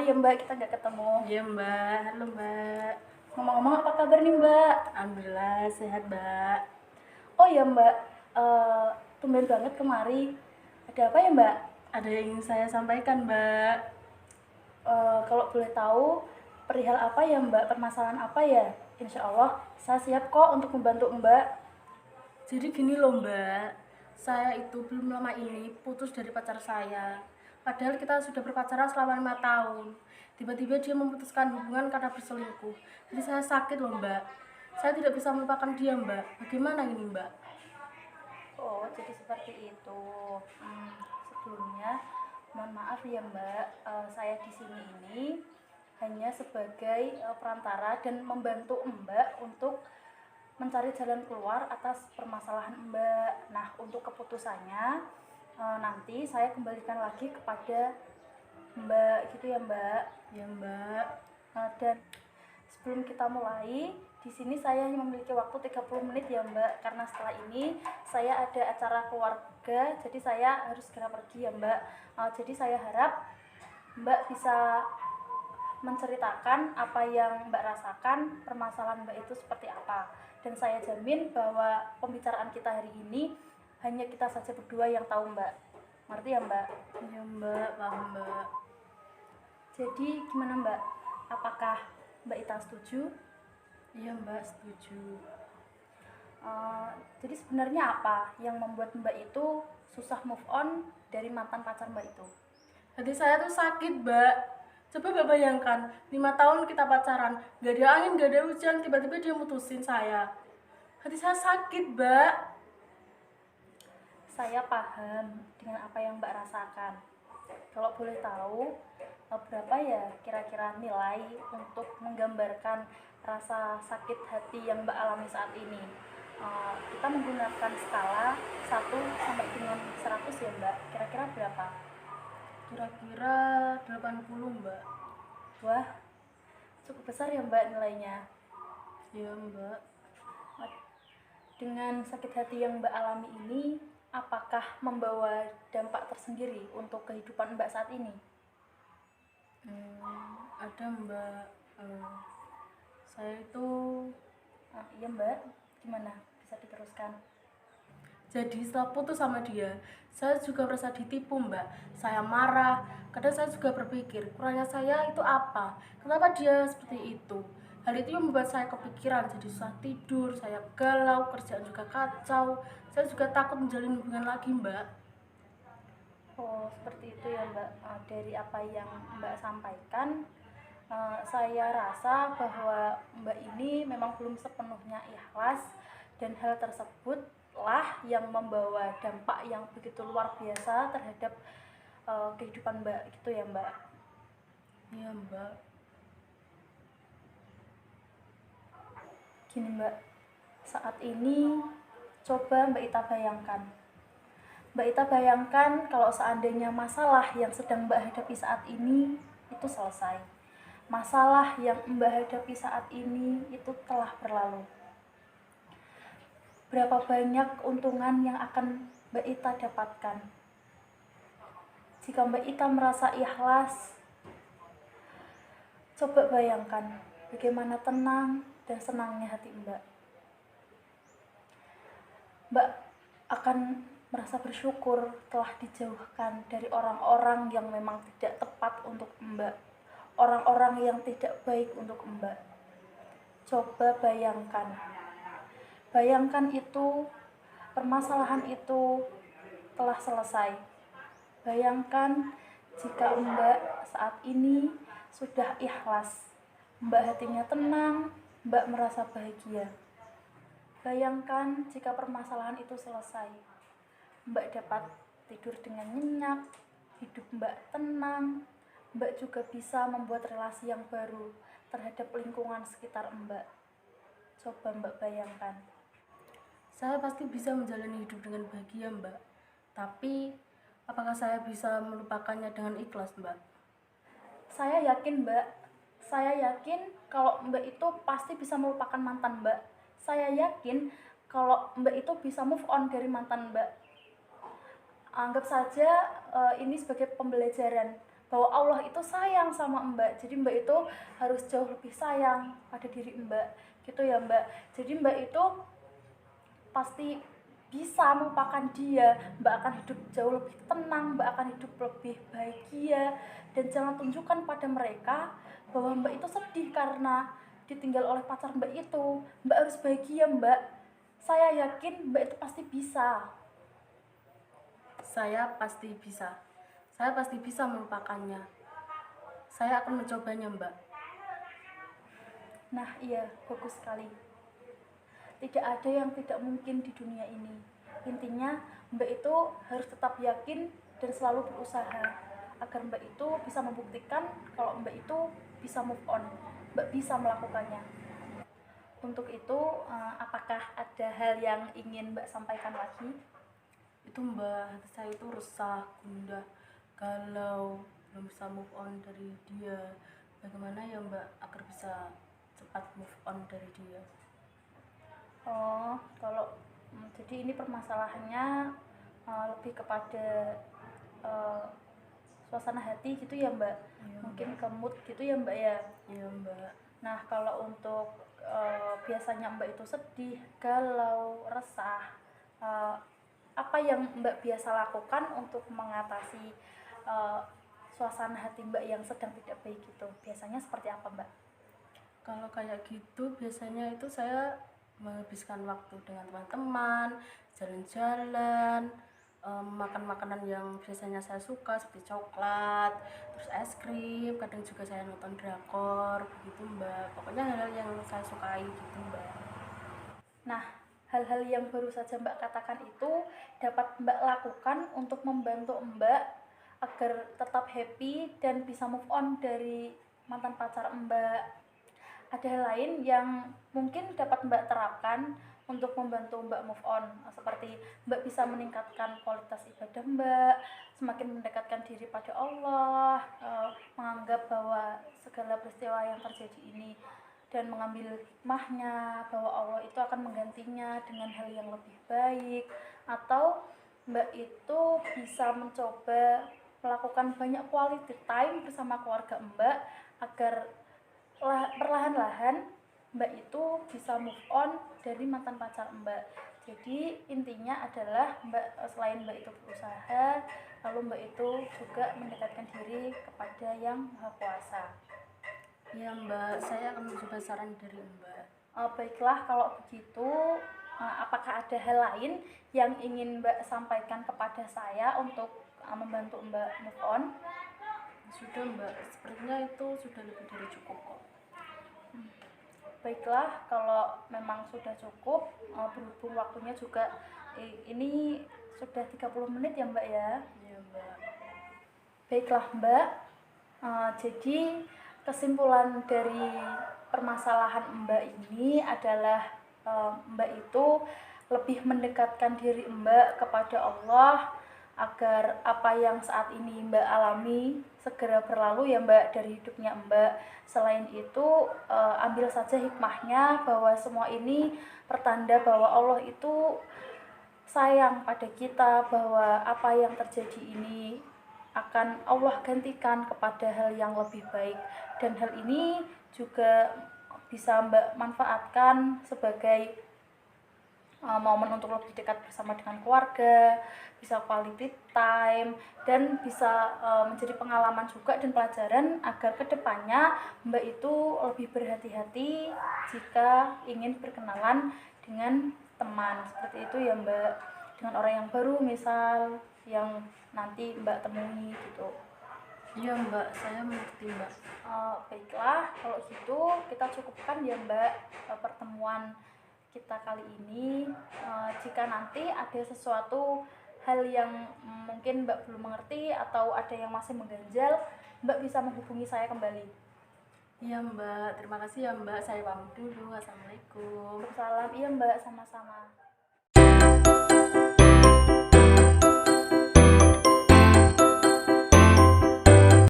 ya Mbak, kita nggak ketemu. Iya Mbak, halo Mbak. Ngomong-ngomong apa kabar nih Mbak? Alhamdulillah sehat Mbak. Oh ya Mbak, tumben banget kemari. Ada apa ya Mbak? Ada yang ingin saya sampaikan Mbak. Kalau boleh tahu perihal apa ya Mbak? Permasalahan apa ya? Insya Allah saya siap kok untuk membantu Mbak. Jadi gini loh Mbak, saya itu belum lama ini putus dari pacar saya. Padahal kita sudah berpacaran selama 5 tahun. Tiba-tiba dia memutuskan hubungan karena berselingkuh. Jadi saya sakit loh Mbak. Saya tidak bisa melupakan dia Mbak. Bagaimana ini Mbak? Oh, jadi seperti itu. Sebelumnya, mohon maaf ya Mbak, saya di sini ini hanya sebagai perantara dan membantu Mbak untuk mencari jalan keluar atas permasalahan Mbak. Nah, untuk keputusannya nanti saya kembalikan lagi kepada Mbak, gitu ya Mbak. Ya Mbak. Dan sebelum kita mulai, di sini saya hanya memiliki waktu 30 menit ya Mbak, karena setelah ini saya ada acara keluarga, jadi saya harus segera pergi ya Mbak. Jadi saya harap Mbak bisa menceritakan apa yang Mbak rasakan, permasalahan Mbak itu seperti apa. Dan saya jamin bahwa pembicaraan kita hari ini hanya kita saja berdua yang tahu Mbak. Ngerti ya Mbak? Iya Mbak, paham Mbak. Jadi gimana Mbak? Apakah Mbak Ita setuju? Iya Mbak, setuju. Jadi sebenarnya apa yang membuat Mbak itu susah move on dari mantan pacar Mbak itu? Hati saya tuh sakit Mbak. Coba Mbak bayangkan, 5 tahun kita pacaran, gak ada angin, gak ada hujan, tiba-tiba dia mutusin saya. Hati saya sakit Mbak. Saya paham dengan apa yang Mbak rasakan. Kalau boleh tahu, berapa ya kira-kira nilai untuk menggambarkan rasa sakit hati yang Mbak alami saat ini? Kita menggunakan skala 1 sampai dengan 100 ya Mbak. Kira-kira berapa? Kira-kira 80 Mbak. Wah, cukup besar ya Mbak nilainya. Iya Mbak. Dengan sakit hati yang Mbak alami ini, apakah membawa dampak tersendiri untuk kehidupan Mbak saat ini? Ada Mbak. Saya itu Iya Mbak, gimana? Bisa diteruskan? jadi setelah putus sama dia, saya juga merasa ditipu Mbak. Saya marah, kadang saya juga berpikir kurangnya saya itu apa, kenapa dia seperti itu. Hal itu yang membuat saya kepikiran, jadi susah tidur, saya galau, kerjaan juga kacau. Saya juga takut menjalin hubungan lagi Mbak. Oh, seperti itu ya Mbak. Dari apa yang Mbak sampaikan, saya rasa bahwa Mbak ini memang belum sepenuhnya ikhlas, dan hal tersebutlah yang membawa dampak yang begitu luar biasa terhadap kehidupan Mbak, gitu ya Mbak. Iya Mbak. Gini Mbak, saat ini coba Mbak Ita bayangkan. Mbak Ita bayangkan kalau seandainya masalah yang sedang Mbak hadapi saat ini itu selesai. Masalah yang Mbak hadapi saat ini itu telah berlalu. Berapa banyak keuntungan yang akan Mbak Ita dapatkan jika Mbak Ita merasa ikhlas? Coba bayangkan bagaimana tenang dan senangnya hati Mbak. Mbak akan merasa bersyukur telah dijauhkan dari orang-orang yang memang tidak tepat untuk Mbak, orang-orang yang tidak baik untuk Mbak. Coba bayangkan itu, permasalahan itu telah selesai. Bayangkan jika Mbak saat ini sudah ikhlas, Mbak hatinya tenang, Mbak merasa bahagia. Bayangkan jika permasalahan itu selesai, Mbak dapat tidur dengan nyenyak, hidup Mbak tenang, Mbak juga bisa membuat relasi yang baru terhadap lingkungan sekitar Mbak. Coba Mbak bayangkan. Saya pasti bisa menjalani hidup dengan bahagia Mbak. Tapi apakah saya bisa melupakannya dengan ikhlas Mbak? Saya yakin Mbak, saya yakin kalau Mbak itu pasti bisa melupakan mantan Mbak. Saya yakin kalau Mbak itu bisa move on dari mantan Mbak. Anggap saja ini sebagai pembelajaran bahwa Allah itu sayang sama Mbak. Jadi Mbak itu harus jauh lebih sayang pada diri Mbak. Gitu ya Mbak. Jadi Mbak itu pasti bisa melupakan dia. Mbak akan hidup jauh lebih tenang, Mbak akan hidup lebih bahagia. Dan jangan tunjukkan pada mereka bahwa Mbak itu sedih karena ditinggal oleh pacar Mbak itu. Mbak harus bahagia Mbak. Saya yakin Mbak itu pasti bisa. Saya pasti bisa. Saya pasti bisa melupakannya. Saya akan mencobanya, Mbak. Nah iya, bagus sekali. Tidak ada yang tidak mungkin di dunia ini. Intinya Mbak itu harus tetap yakin dan selalu berusaha agar Mbak itu bisa membuktikan kalau Mbak itu bisa move on. Mbak bisa melakukannya. Untuk itu, apakah ada hal yang ingin Mbak sampaikan lagi? Itu Mbak, hati saya itu resah, gundah, galau, belum bisa move on dari dia. Bagaimana ya Mbak agar bisa cepat move on dari dia? Oh, kalau jadi ini permasalahannya lebih kepada suasana hati gitu ya Mbak. Iya, Mungkin Mbak. ke mood gitu ya Mbak ya. Iya Mbak. Nah, kalau untuk biasanya Mbak itu sedih, galau, resah, apa yang Mbak biasa lakukan untuk mengatasi suasana hati Mbak yang sedang tidak baik itu? Biasanya seperti apa Mbak? Kalau kayak gitu biasanya itu saya menghabiskan waktu dengan teman-teman, jalan-jalan, makan makanan yang biasanya saya suka seperti coklat, terus es krim, kadang juga saya nonton drakor, begitu Mbak. Pokoknya hal-hal yang saya sukai gitu Mbak. Nah, hal-hal yang baru saja Mbak katakan itu dapat Mbak lakukan untuk membantu Mbak agar tetap happy dan bisa move on dari mantan pacar Mbak. Ada hal lain yang mungkin dapat Mbak terapkan untuk membantu Mbak move on, seperti Mbak bisa meningkatkan kualitas ibadah Mbak, semakin mendekatkan diri pada Allah, menganggap bahwa segala peristiwa yang terjadi ini dan mengambil hikmahnya, bahwa Allah itu akan menggantinya dengan hal yang lebih baik. Atau Mbak itu bisa mencoba melakukan banyak quality time bersama keluarga Mbak agar perlahan-lahan Mbak itu bisa move on dari mantan pacar Mbak. Jadi intinya adalah selain Mbak itu berusaha, lalu Mbak itu juga mendekatkan diri kepada Yang Maha Kuasa. Ya Mbak, saya akan mencoba saran dari Mbak. Baiklah, kalau begitu, apakah ada hal lain yang ingin Mbak sampaikan kepada saya untuk membantu Mbak move on? Sudah Mbak, sepertinya itu sudah lebih dari cukup kok. Baiklah, kalau memang sudah cukup, berhubung waktunya juga ini sudah 30 menit ya Mbak ya. Iya Mbak. Baiklah Mbak, jadi kesimpulan dari permasalahan Mbak ini adalah Mbak itu lebih mendekatkan diri Mbak kepada Allah agar apa yang saat ini Mbak alami segera berlalu ya Mbak dari hidupnya Mbak. Selain itu, ambil saja hikmahnya bahwa semua ini pertanda bahwa Allah itu sayang pada kita, bahwa apa yang terjadi ini akan Allah gantikan kepada hal yang lebih baik, dan hal ini juga bisa Mbak manfaatkan sebagai momen untuk lebih dekat bersama dengan keluarga, bisa quality time, dan bisa menjadi pengalaman juga dan pelajaran agar kedepannya Mbak itu lebih berhati-hati jika ingin berkenalan dengan teman seperti itu ya Mbak, dengan orang yang baru misal yang nanti Mbak temui gitu. Iya Mbak, saya mengerti Mbak. Baiklah, kalau gitu kita cukupkan ya Mbak pertemuan kita kali ini. Jika nanti ada sesuatu hal yang mungkin Mbak belum mengerti atau ada yang masih mengganjal, Mbak bisa menghubungi saya kembali. Iya Mbak, terima kasih ya Mbak. Saya pamit dulu. Assalamualaikum. Waalaikumsalam. Iya Mbak, sama-sama.